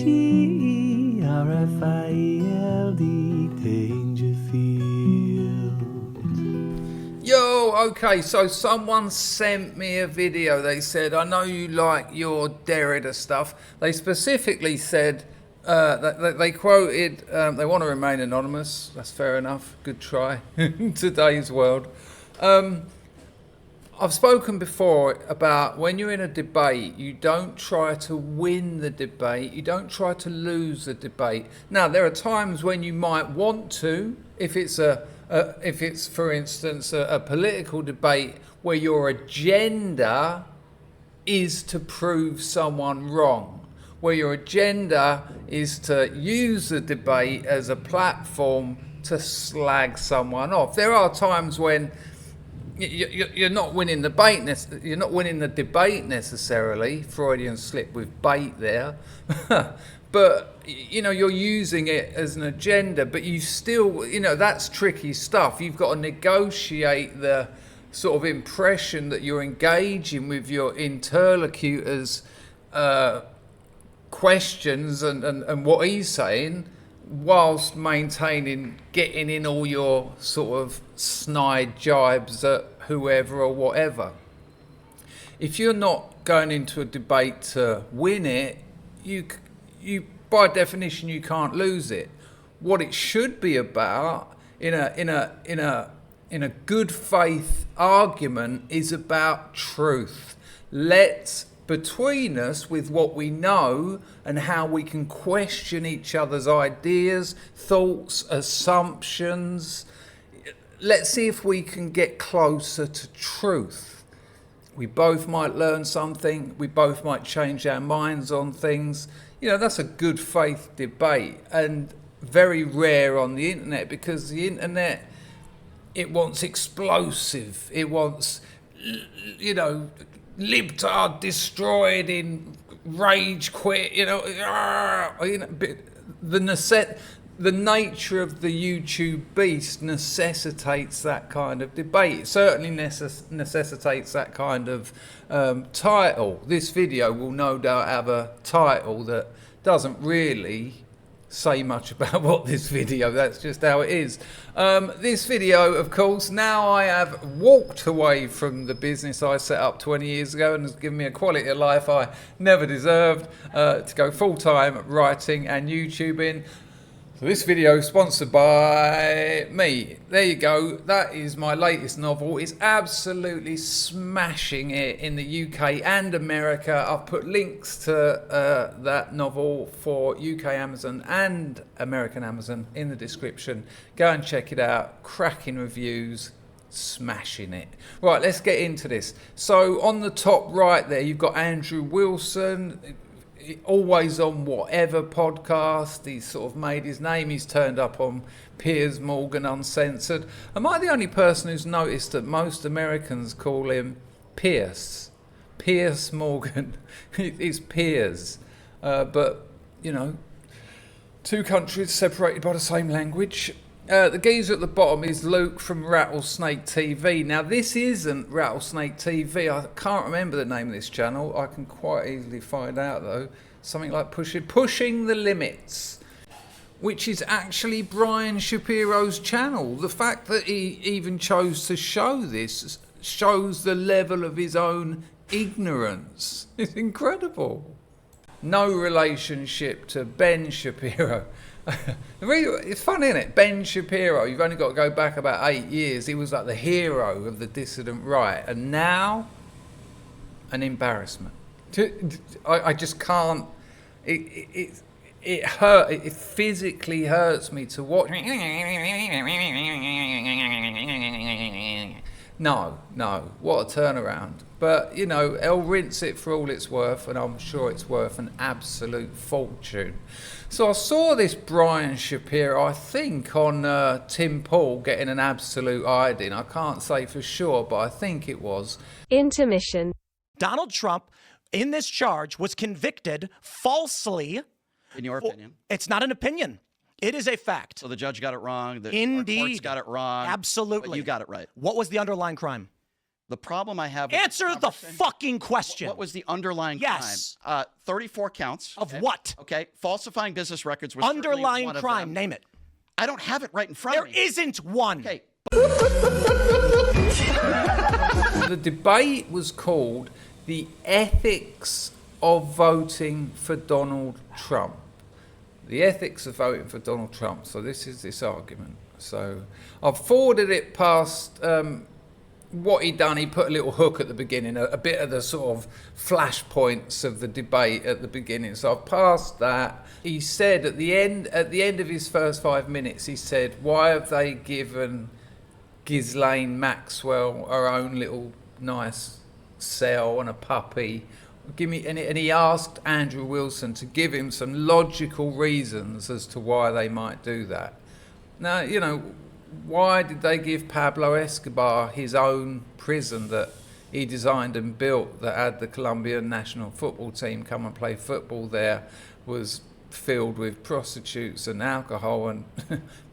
Yo, okay, so someone sent me a video. They said, I know you like your Derrida stuff. They specifically said, they quoted, they want to remain anonymous. That's fair enough. Good try in today's world. I've spoken before about when you're in a debate, you don't try to win the debate, you don't try to lose the debate. Now, there are times when you might want to, if it's for instance a political debate where your agenda is to prove someone wrong, where your agenda is to use the debate as a platform to slag someone off. There are times when you're not winning the debate. You're not winning the debate necessarily. Freudian slip with bait there, but you're using it as an agenda. But you still, that's tricky stuff. You've got to negotiate the sort of impression that you're engaging with your interlocutors' questions and what he's saying, whilst getting in all your sort of snide jibes at whoever or whatever. If you're not going into a debate to win it, you by definition you can't lose it. What it should be about in a good faith argument is about truth. Let's, between us, with what we know and how we can question each other's ideas, thoughts, assumptions, let's see if we can get closer to truth. We both might learn something, we both might change our minds on things. That's a good faith debate, and very rare on the internet, because the internet, it wants explosive, it wants, libtard destroyed in rage quit, the nature of the YouTube beast necessitates that kind of debate. It certainly necessitates that kind of title. This video will no doubt have a title that doesn't really say much about what this video, that's just how it is. This video, of course, now I have walked away from the business I set up 20 years ago, and has given me a quality of life I never deserved, to go full-time writing and YouTubing. So this video is sponsored by me. There you go. That is my latest novel. It's absolutely smashing it in the UK and America. I've put links to that novel for UK Amazon and American Amazon in the description. Go and check it out. Cracking reviews. Smashing it. Right, let's get into this. So on the top right there, you've got Andrew Wilson. Always on Whatever podcast. He's sort of made his name. He's turned up on Piers Morgan Uncensored. Am I the only person who's noticed that most Americans call him Piers Morgan? It's Piers, but two countries separated by the same language. The geezer at the bottom is Luke from Rattlesnake TV. Now, this isn't Rattlesnake TV. I can't remember the name of this channel. I can quite easily find out, though. Something like Pushing the Limits, which is actually Brian Shapiro's channel. The fact that he even chose to show this shows the level of his own ignorance. It's incredible. No relationship to Ben Shapiro. It's funny, isn't it? Ben Shapiro, you've only got to go back about 8 years. He was like the hero of the dissident right, and now an embarrassment. I just can't. It hurt. It physically hurts me to watch. No, what a turnaround. But, I'll rinse it for all it's worth, and I'm sure it's worth an absolute fortune. So I saw this Brian Shapiro, I think, on Tim Paul getting an absolute hiding. I can't say for sure, but I think it was. Intermission. Donald Trump, in this charge, was convicted falsely. In your opinion? It's not an opinion. It is a fact. So the judge got it wrong. The Indeed. courts got it wrong. Absolutely. But you got it right. What was the underlying crime? The problem I have with Answer the fucking question. What was the underlying Yes. crime? 34 counts. Of what? Okay. Falsifying business records was certainly Underlying one of crime. them. Name it. I don't have it right in front of me. There isn't one. Okay. The debate was called The Ethics of Voting for Donald Trump. The ethics of voting for Donald Trump. So this is this argument. So I've forwarded it past what he done. He put a little hook at the beginning, a bit of the sort of flashpoints of the debate at the beginning. So I've passed that. He said at the end of his first 5 minutes, he said, "Why have they given Ghislaine Maxwell her own little nice cell and a puppy? Give me," and he asked Andrew Wilson to give him some logical reasons as to why they might do that. Now, you know, why did they give Pablo Escobar his own prison that he designed and built, that had the Colombian national football team come and play football there, was filled with prostitutes and alcohol and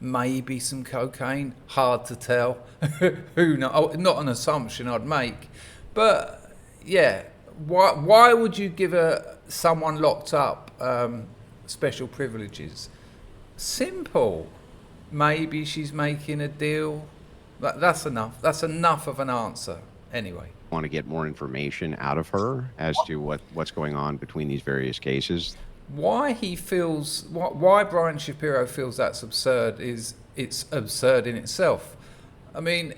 maybe some cocaine? Hard to tell. Who knows? Not an assumption I'd make. But yeah, why would you give someone locked up special privileges? Simple. Maybe she's making a deal. That's enough. That's enough of an answer. Anyway. Want to get more information out of her as to what's going on between these various cases. Why Brian Shapiro feels that's absurd it's absurd in itself. I mean,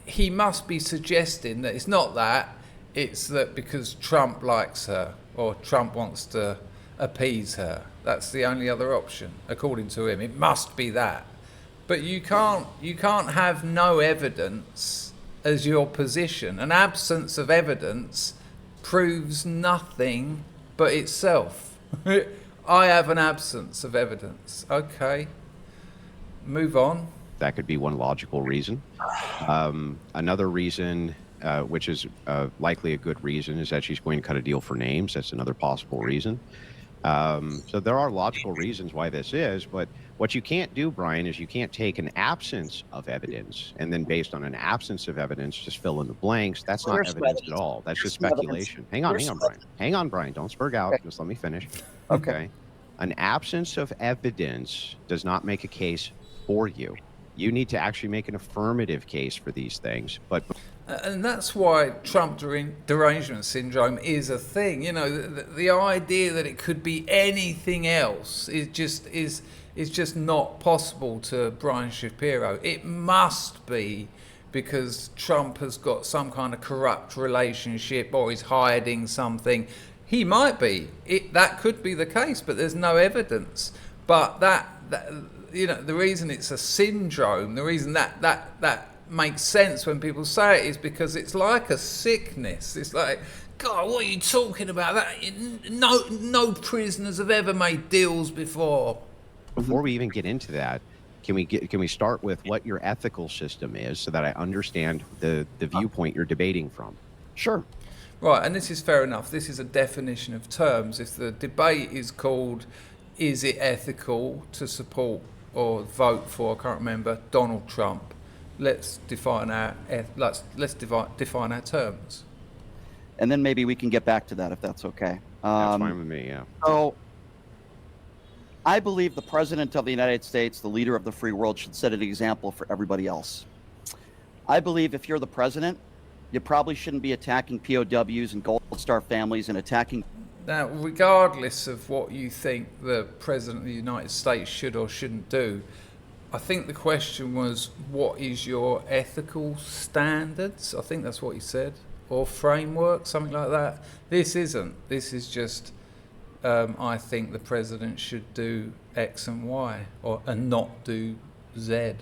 he must be suggesting that it's not that, it's that because Trump likes her or Trump wants to appease her. That's the only other option, according to him. It must be that. But you can't have no evidence as your position. An absence of evidence proves nothing but itself. I have an absence of evidence. Okay. Move on. That could be one logical reason. Another reason, which is likely a good reason, is that she's going to cut a deal for names. That's another possible reason. So there are logical reasons why this is, but what you can't do, Brian, is you can't take an absence of evidence and then based on an absence of evidence, just fill in the blanks. That's not evidence at all. That's just speculation. Hang on, Brian. Hang on, Brian. Don't spurg out. Okay. Just let me finish. Okay. An absence of evidence does not make a case for you. You need to actually make an affirmative case for these things. And that's why Trump derangement syndrome is a thing. You know, the idea that it could be anything else is just not possible to Brian Shapiro. It must be because Trump has got some kind of corrupt relationship or he's hiding something. He might be. That could be the case, but there's no evidence. But that you know, the reason it's a syndrome, the reason that makes sense when people say it is because it's like a sickness. It's like, God, what are you talking about? No prisoners have ever made deals before. Before we even get into that, can we start with what your ethical system is so that I understand the viewpoint you're debating from? Sure. Right, and this is fair enough. This is a definition of terms. If the debate is called, is it ethical to support or vote for, I can't remember, Donald Trump, let's define our terms. And then maybe we can get back to that if that's okay. That's fine with me, yeah. So I believe the President of the United States, the leader of the free world, should set an example for everybody else. I believe if you're the president, you probably shouldn't be attacking POWs and Gold Star families and attacking. Now, regardless of what you think the President of the United States should or shouldn't do, I think the question was, what is your ethical standards? I think that's what he said. Or framework, something like that. This isn't. This is just, I think the President should do X and Y and not do Z.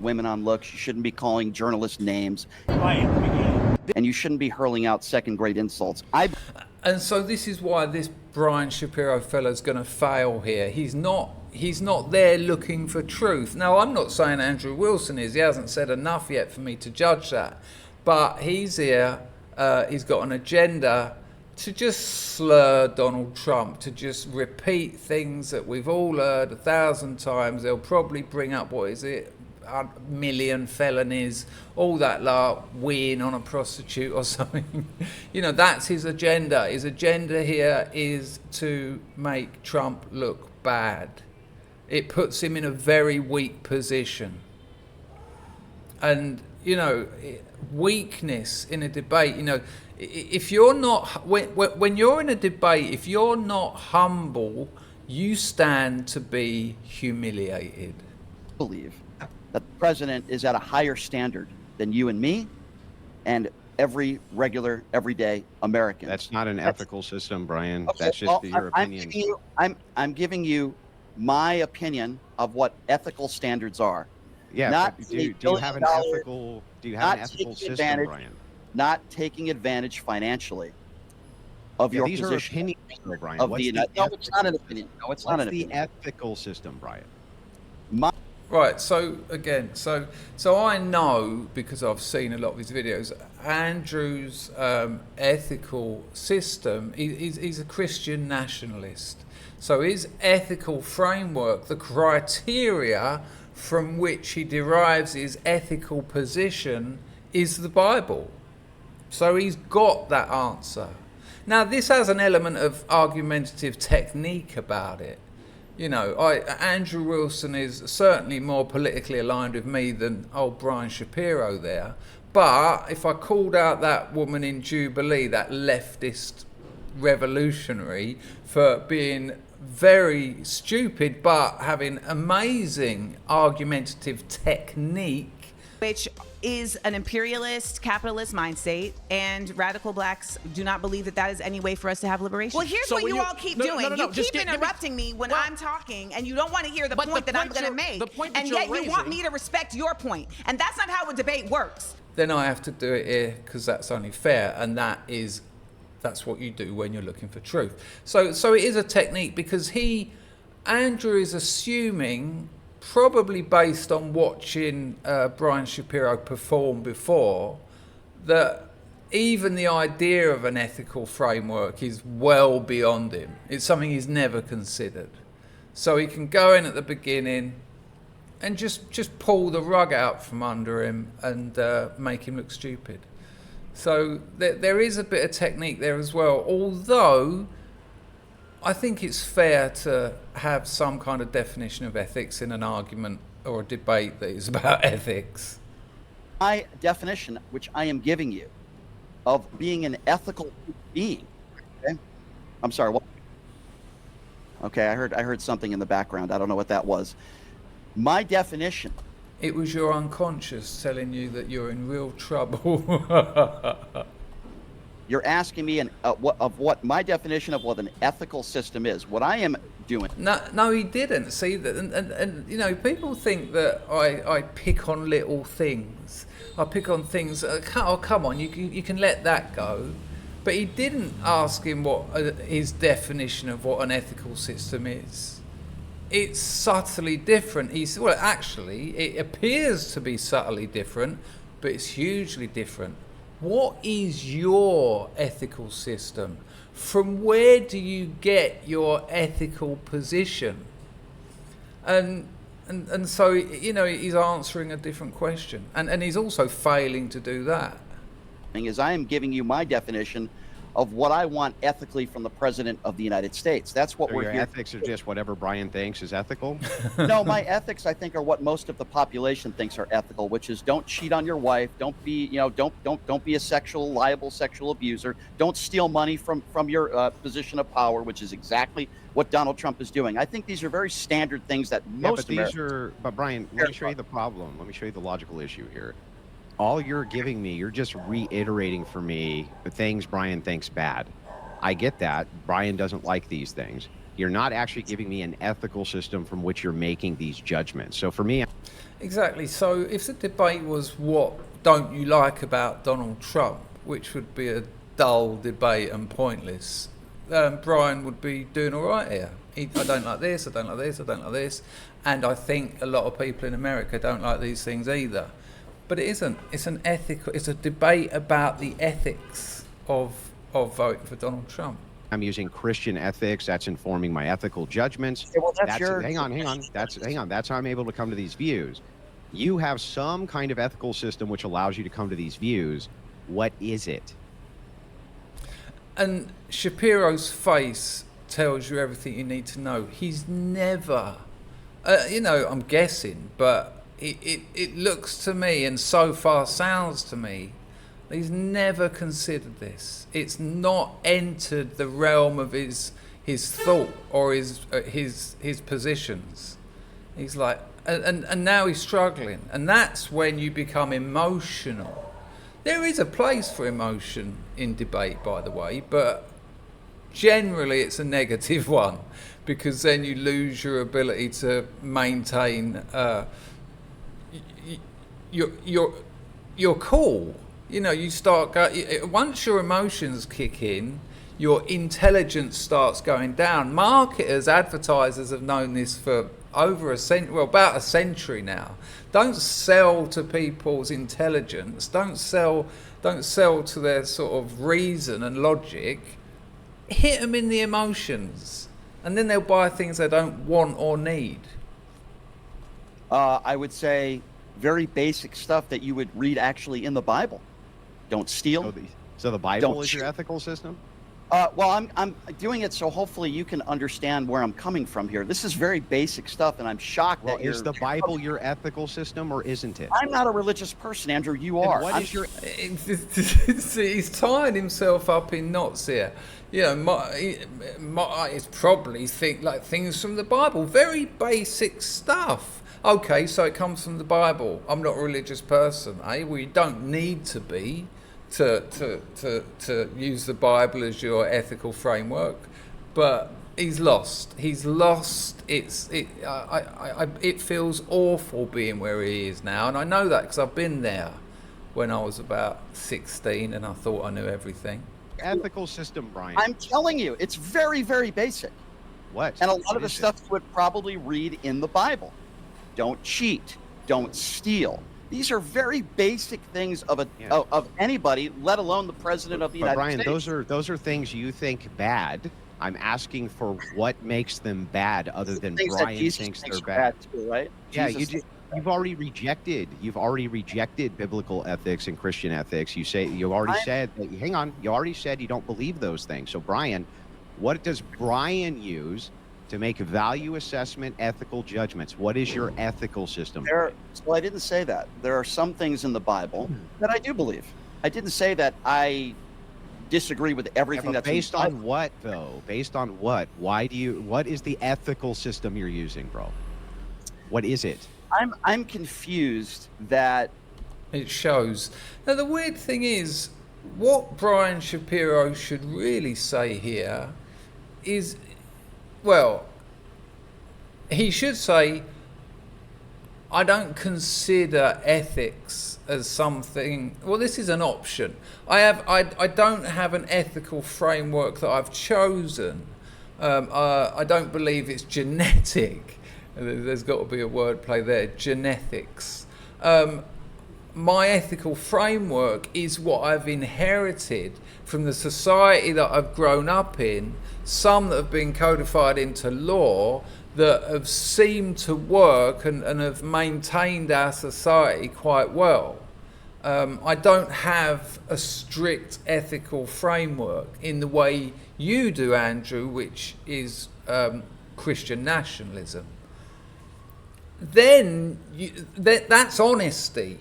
Women on looks, you shouldn't be calling journalists names. And you shouldn't be hurling out second-grade insults. And so this is why this Brian Shapiro fellow's going to fail here. He's not there looking for truth. Now, I'm not saying Andrew Wilson is. He hasn't said enough yet for me to judge that. But he's here. He's got an agenda to just slur Donald Trump, to just repeat things that we've all heard 1,000 times. They'll probably bring up, what is it, million felonies, all that lot, win on a prostitute or something. That's his agenda. His agenda here is to make Trump look bad. It puts him in a very weak position. And, weakness in a debate, if you're not, when you're in a debate, if you're not humble, you stand to be humiliated. I believe that the president is at a higher standard than you and me and every regular, everyday American. That's not an ethical system, Brian. Okay, That's just your opinion. I'm giving you my opinion of what ethical standards are. Yeah, not but do you have an ethical? Do you have an ethical system, Brian? Not taking advantage financially of your these position. Are opinions, Brian. No, it's not an opinion. No, it's not an opinion. What's the ethical system, Brian? Right, so again, so I know, because I've seen a lot of his videos, Andrew's ethical system, he's a Christian nationalist. So his ethical framework, the criteria from which he derives his ethical position, is the Bible. So he's got that answer. Now, this has an element of argumentative technique about it. Andrew Wilson is certainly more politically aligned with me than old Brian Shapiro there. But if I called out that woman in Jubilee, that leftist revolutionary, for being very stupid but having amazing argumentative technique, which is an imperialist, capitalist mind state, and radical blacks do not believe that that is any way for us to have liberation. Well, here's what you all keep doing. You keep interrupting me when I'm talking, and you don't want to hear the point that I'm going to make, and yet you want me to respect your point. And that's not how a debate works. Then I have to do it here because that's only fair, and that's what you do when you're looking for truth. So it is a technique, because Andrew is assuming, probably based on watching Brian Shapiro perform before, that even the idea of an ethical framework is well beyond him. It's something he's never considered. So he can go in at the beginning and just pull the rug out from under him and make him look stupid. So there is a bit of technique there as well, although I think it's fair to have some kind of definition of ethics in an argument or a debate that is about ethics. My definition, which I am giving you, of being an ethical being. Okay? I'm sorry, what? Okay, I heard something in the background. I don't know what that was. My definition. It was your unconscious telling you that you're in real trouble. You're asking me what my definition of what an ethical system is. What I am doing. No, he didn't. See that, and people think that I pick on little things. I pick on things. Oh, come on, you can let that go. But he didn't ask him what his definition of what an ethical system is. It's subtly different. Actually, it appears to be subtly different, but it's hugely different. What is your ethical system? From where do you get your ethical position? And so, he's answering a different question. And he's also failing to do that. Is I am giving you my definition of what I want ethically from the President of the United States. That's what we're your here. Ethics are just whatever Brian thinks is ethical? No, my ethics, I think, are what most of the population thinks are ethical, which is don't cheat on your wife, don't be, don't be a liable sexual abuser, don't steal money from your position of power, which is exactly what Donald Trump is doing. I think these are very standard things that most Americans. But Brian, let me show you the problem. Let me show you the logical issue here. All you're giving me, you're just reiterating for me the things Brian thinks bad. I get that. Brian doesn't like these things. You're not actually giving me an ethical system from which you're making these judgments. So for me... Exactly. So if the debate was what don't you like about Donald Trump, which would be a dull debate and pointless, Brian would be doing all right here. I don't like this, I don't like this, I don't like this. And I think a lot of people in America don't like these things either. But it isn't. It's a debate about the ethics of voting for Donald Trump. I'm using Christian ethics. That's informing my ethical judgments. Okay, well, Hang on. That's how I'm able to come to these views. You have some kind of ethical system which allows you to come to these views. What is it? And Shapiro's face tells you everything you need to know. He's never, I'm guessing, but it looks to me, and so far sounds to me, he's never considered this. It's not entered the realm of his thought or his positions. He's like, and now he's struggling, and that's when you become emotional. There is a place for emotion in debate, by the way, but generally it's a negative one, because then you lose your ability to maintain your cool. You start once your emotions kick in, your intelligence starts going down. Marketers, advertisers have known this for over about a century now. Don't sell to people's intelligence. Don't sell to their sort of reason and logic. Hit them in the emotions, and then they'll buy things they don't want or need. I would say very basic stuff that you would read actually in the Bible. Don't steal. So the Bible is your ethical system? Well, I'm doing it so hopefully you can understand where I'm coming from here. This is very basic stuff, and I'm shocked that is the Bible your ethical system, or isn't it? I'm not a religious person, Andrew. You are. What is your? He's tying himself up in knots here. It's probably things from the Bible, very basic stuff. Okay, so it comes from the Bible. I'm not a religious person, eh? Well, you don't need to be to use the Bible as your ethical framework, but he's lost. It feels awful being where he is now, and I know that because I've been there when I was about 16 and I thought I knew everything. Ethical system, Brian. I'm telling you, it's very, very basic. What? And a lot of the stuff you would probably read in the Bible. Don't cheat. Don't steal. These are very basic things of anybody, let alone the president of the United Brian, States. those are things you think bad. I'm asking for what makes them bad, other than Brian thinks they're bad. Too, right? Yeah, you've already rejected biblical ethics and Christian ethics. You already said you don't believe those things. So Brian, what does Brian use to make value assessment ethical judgments? What is your ethical system? Well, I didn't say that. There are some things in the Bible that I do believe. I didn't say that I disagree with everything that's based on what, though? Based on what? What is the ethical system you're using, bro? What is it? I'm confused that it shows. Now the weird thing is, what Brian Shapiro should really say here is, well, he should say, I don't consider ethics as something. Well, this is an option. I don't have an ethical framework that I've chosen. I don't believe it's genetic. There's got to be a wordplay there. Genetics. My ethical framework is what I've inherited from the society that I've grown up in. Some that have been codified into law that have seemed to work and have maintained our society quite well. I don't have a strict ethical framework in the way you do, Andrew, which is Christian nationalism. Then that's honesty.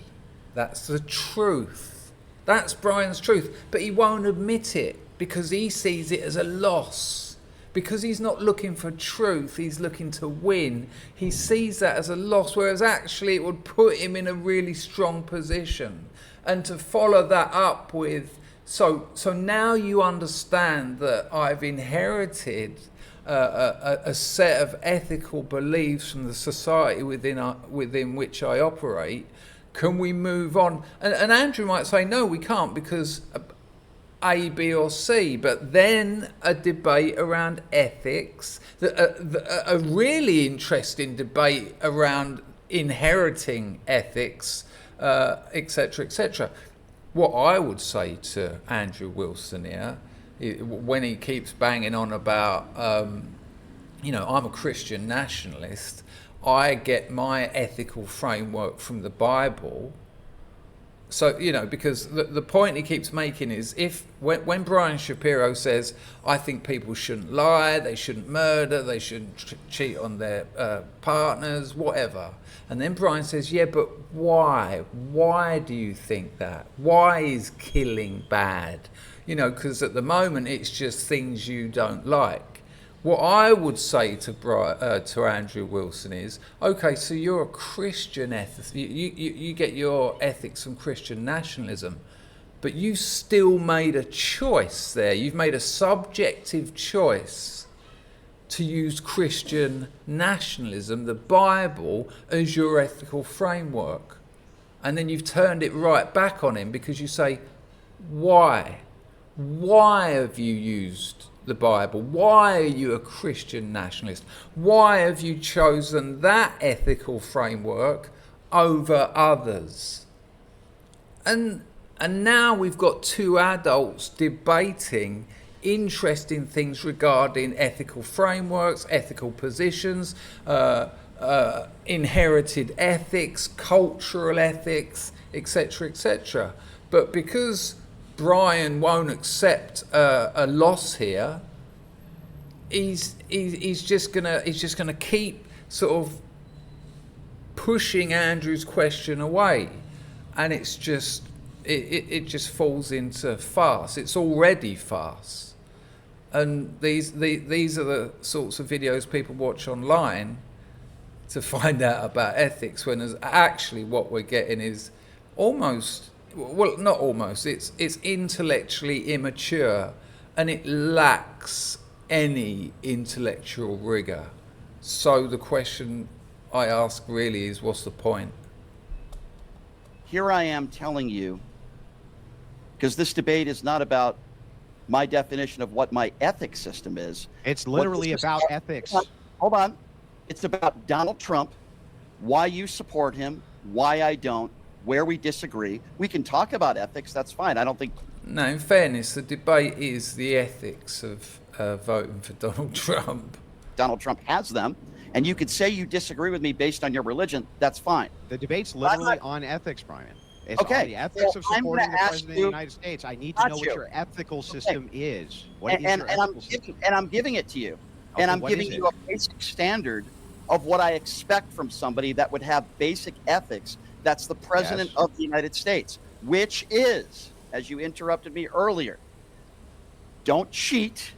That's the truth. That's Brian's truth. But he won't admit it because he sees it as a loss. Because he's not looking for truth, he's looking to win. He sees that as a loss, whereas actually it would put him in a really strong position. And to follow that up with, so now you understand that I've inherited a set of ethical beliefs from the society within which I operate. Can we move on? And Andrew might say, no, we can't, because A, B, or C. But then a debate around ethics, a really interesting debate around inheriting ethics, etc., etc. What I would say to Andrew Wilson here, when he keeps banging on about, I'm a Christian nationalist, I get my ethical framework from the Bible. So, you know, because the point he keeps making is when Brian Shapiro says, I think people shouldn't lie, they shouldn't murder, they shouldn't cheat on their partners, whatever. And then Brian says, yeah, but why? Why do you think that? Why is killing bad? You know, because at the moment it's just things you don't like. What I would say to Andrew Wilson is, okay, so you're a Christian ethicist. You get your ethics from Christian nationalism, but you still made a choice there. You've made a subjective choice to use Christian nationalism, the Bible, as your ethical framework. And then you've turned it right back on him because you say, why? Why have you used the Bible? Why are you a Christian nationalist? Why have you chosen that ethical framework over others? And now we've got two adults debating interesting things regarding ethical frameworks, ethical positions, inherited ethics, cultural ethics, etc., etc. But because Brian won't accept a loss here, he's just gonna keep sort of pushing Andrew's question away, and it's just it just falls into farce. It's already farce, and these are the sorts of videos people watch online to find out about ethics, when there's actually what we're getting is almost, well, not almost, it's intellectually immature, and it lacks any intellectual rigor. So the question I ask really is, what's the point? Here I am telling you, because this debate is not about my definition of what my ethics system is. It's literally about ethics. Hold on. It's about Donald Trump, why you support him, why I don't, where we disagree. We can talk about ethics, that's fine. I don't think... No, in fairness, the debate is the ethics of voting for Donald Trump. Donald Trump has them, and you could say you disagree with me based on your religion, that's fine. The debate's literally on ethics, Brian. It's on the ethics of supporting the President of the United States. I need to know what your ethical system is. What is your ethical system? And I'm giving it to you. Okay, and I'm giving you a basic standard of what I expect from somebody that would have basic ethics. That's the President of the United States, which is, as you interrupted me earlier, don't cheat,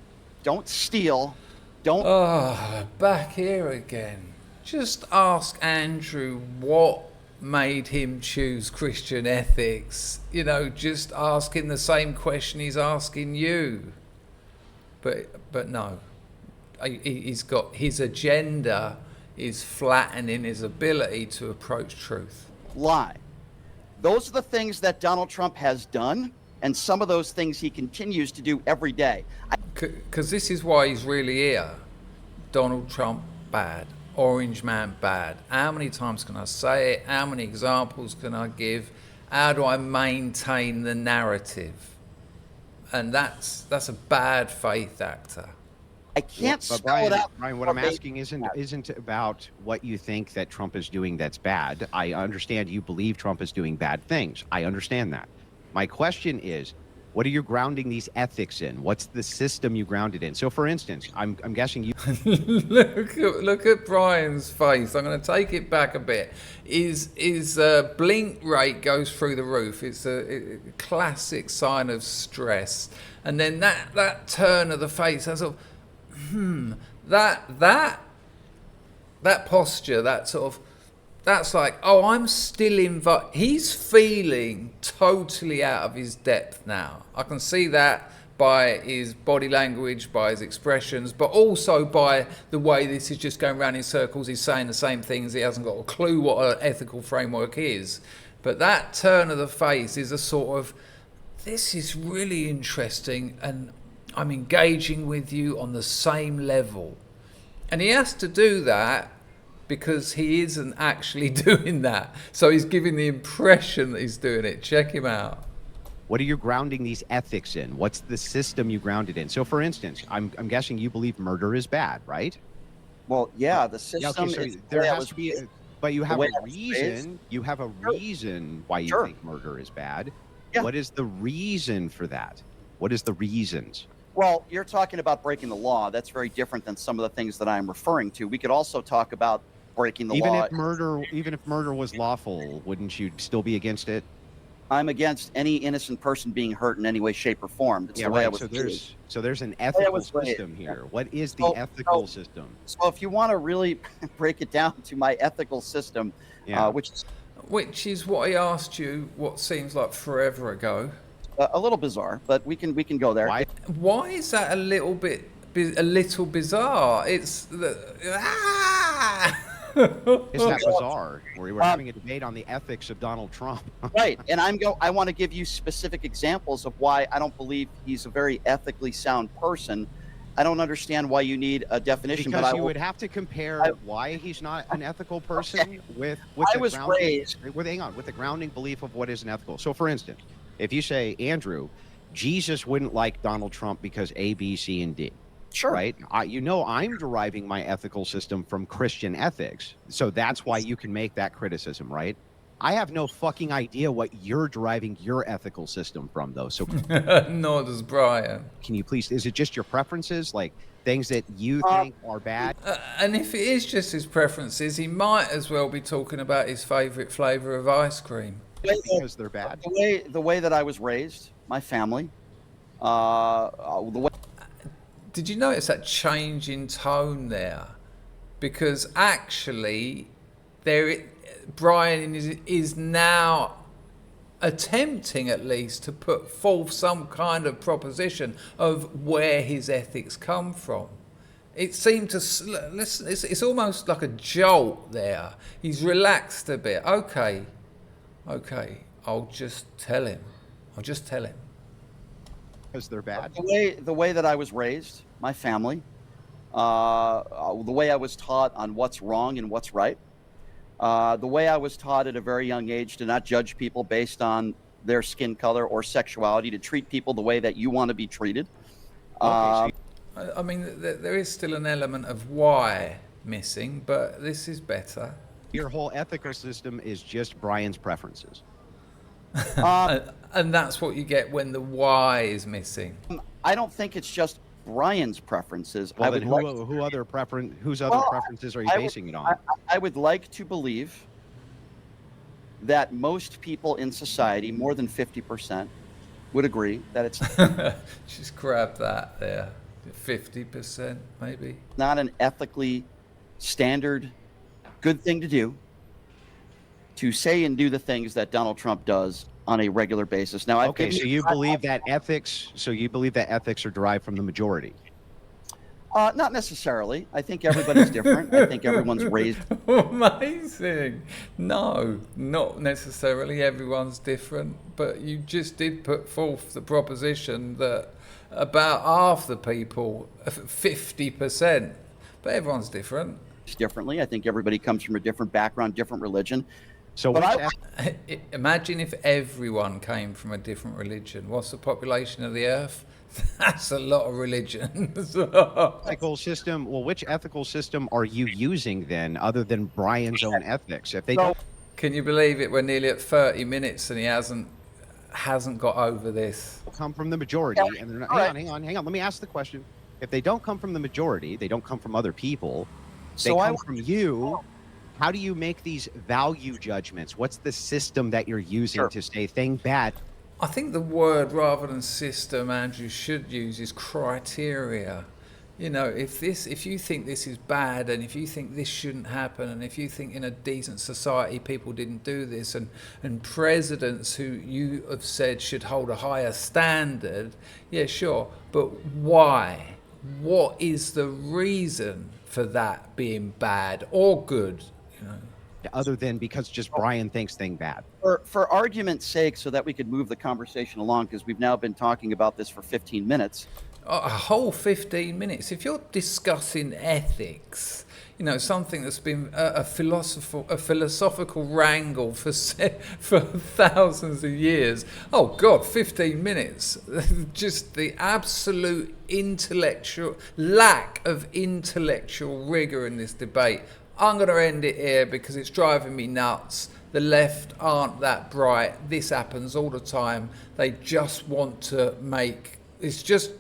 don't steal, don't... Oh, back here again. Just ask Andrew what made him choose Christian ethics. You know, just ask him the same question he's asking you. But no. He's got his agenda is flattening his ability to approach truth. Lie. Those are the things that Donald Trump has done, and some of those things he continues to do every day. Because this is why he's really here. Donald Trump, bad. Orange man, bad. How many times can I say it? How many examples can I give? How do I maintain the narrative? And that's a bad faith actor. I can't spell it out. Brian, what I'm asking isn't about what you think that Trump is doing that's bad. I understand you believe Trump is doing bad things. I understand that. My question is, what are you grounding these ethics in? What's the system you ground it in? So, for instance, I'm guessing you... look at Brian's face. I'm going to take it back a bit. His blink rate goes through the roof. It's a classic sign of stress. And then that turn of the face, that sort of... that posture, that sort of, that's like, oh, I'm still he's feeling totally out of his depth now. I can see that by his body language, by his expressions, but also by the way this is just going around in circles. He's saying the same things. He hasn't got a clue what an ethical framework is. But that turn of the face is a sort of, this is really interesting, and I'm engaging with you on the same level. And he has to do that because he isn't actually doing that. So he's giving the impression that he's doing it. Check him out. What are you grounding these ethics in? What's the system you ground it in? So, for instance, I'm guessing you believe murder is bad, right? Well, yeah, the system. Yeah, okay, so is there the way I has was to be, raised, but you the have way a I was raised. reason. You have a Sure. reason why you Sure. think murder is bad. Yeah. What is the reason for that? What is the reasons? Well, you're talking about breaking the law. That's very different than some of the things that I'm referring to. We could also talk about breaking the law. Even if murder was lawful, wouldn't you still be against it? I'm against any innocent person being hurt in any way, shape, or form. That's Yeah, the way I right. was raised. So there's an The way I ethical was raised. system here. What is the So- ethical so- system? So if you want to really break it down to my ethical system, Yeah. which is Which is what I asked you what seems like forever ago. a little bizarre, but we can go there. Why? Why is that a little bizarre? It's the Is that bizarre? We were having a debate on the ethics of Donald Trump. Right, and I want to give you specific examples of why I don't believe he's a very ethically sound person. I don't understand why you need a definition, Because but you would have to compare why he's not an ethical person with I the was grounding, raised- with the grounding belief of what is an ethical. So, for instance, if you say, Andrew, Jesus wouldn't like Donald Trump because A, B, C, and D. Sure. Right? I'm deriving my ethical system from Christian ethics. So that's why you can make that criticism, right? I have no fucking idea what you're deriving your ethical system from, though. So nor does Brian. can you please, is it just your preferences? Like things that you think are bad? And if it is just his preferences, he might as well be talking about his favourite flavour of ice cream. Because they're bad? The way that I was raised, my family, the way Did you notice that change in tone there? Because actually, Brian is now attempting at least to put forth some kind of proposition of where his ethics come from. It seemed to, it's almost like a jolt there. He's relaxed a bit. Okay, I'll just tell him. Because they're bad? the way that I was raised, my family, the way I was taught on what's wrong and what's right, the way I was taught at a very young age to not judge people based on their skin color or sexuality, to treat people the way that you want to be treated. Okay, I mean, there is still an element of why missing, but this is better. your whole ethical system is just Brian's preferences. And that's what you get when the why is missing. I don't think it's just Brian's preferences. Well, I then would whose other preferences are you basing it on? I would like to believe that most people in society, more than 50%, would agree that it's Just grab that there. 50% maybe. not an ethically standard good thing to do to say and do the things that Donald Trump does on a regular basis. Now, Okay, so you believe that ethics are derived from the majority. Not necessarily. I think everybody's different. I think everyone's raised. Amazing. No, not necessarily. Everyone's different. But you just did put forth the proposition that about half the people, 50%, but everyone's different. differently. I think everybody comes from a different background, different religion. So But Imagine if everyone came from a different religion. What's the population of the earth? That's a lot of religions. ethical system, well, which ethical system are you using then, other than Brian's own ethics? If they don't Can you believe it? We're nearly at 30 minutes and he hasn't got over this. come from the majority, and they're not, hang on, let me ask the question. If they don't come from the majority, they don't come from other people, they come from you, how do you make these value judgments? What's the system that you're using to say thing bad? I think the word rather than system, Andrew, should use is criteria. You know, if you think this is bad, and if you think this shouldn't happen, and if you think in a decent society people didn't do this, and presidents who you have said should hold a higher standard, yeah, sure, but why? What is the reason for that being bad or good? You know. Other than because just Brian thinks thing bad. For argument's sake, so that we could move the conversation along, because we've now been talking about this for 15 minutes. A whole 15 minutes. If you're discussing ethics, you know, something that's been a philosophical wrangle for thousands of years. Oh God, 15 minutes. Just the absolute lack of intellectual rigor in this debate. I'm going to end it here because it's driving me nuts. The left aren't that bright. This happens all the time. They just want to make. It's just.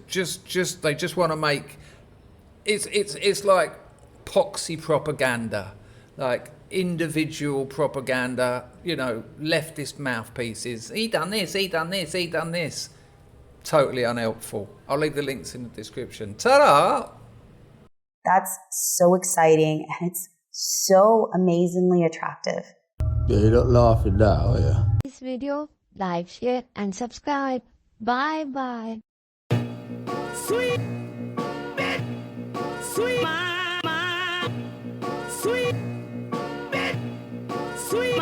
They just want to make. It's like poxy propaganda, like individual propaganda. You know, leftist mouthpieces. He done this. He done this. He done this. Totally unhelpful. I'll leave the links in the description. Ta-da! That's so exciting, and it's so amazingly attractive. Yeah, you're not laughing now, are you? This video, like, share, and subscribe. Bye bye. Sweet, sweet, sweet, sweet, sweet,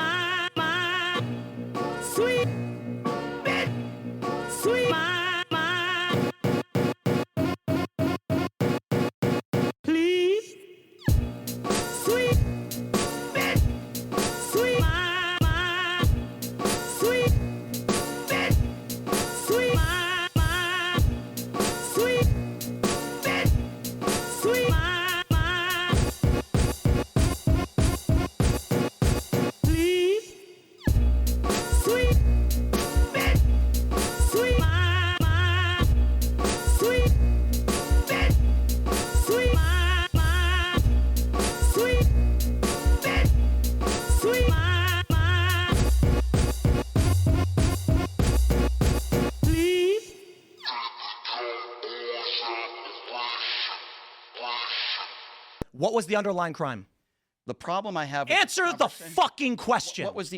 sweet, please, sweet, sweet, sweet, sweet, sweet, sweet, please, sweet, sweet, sweet, sweet, sweet, sweet, please. What was the underlying crime? The problem I have with Answer the conversation- fucking question. What was the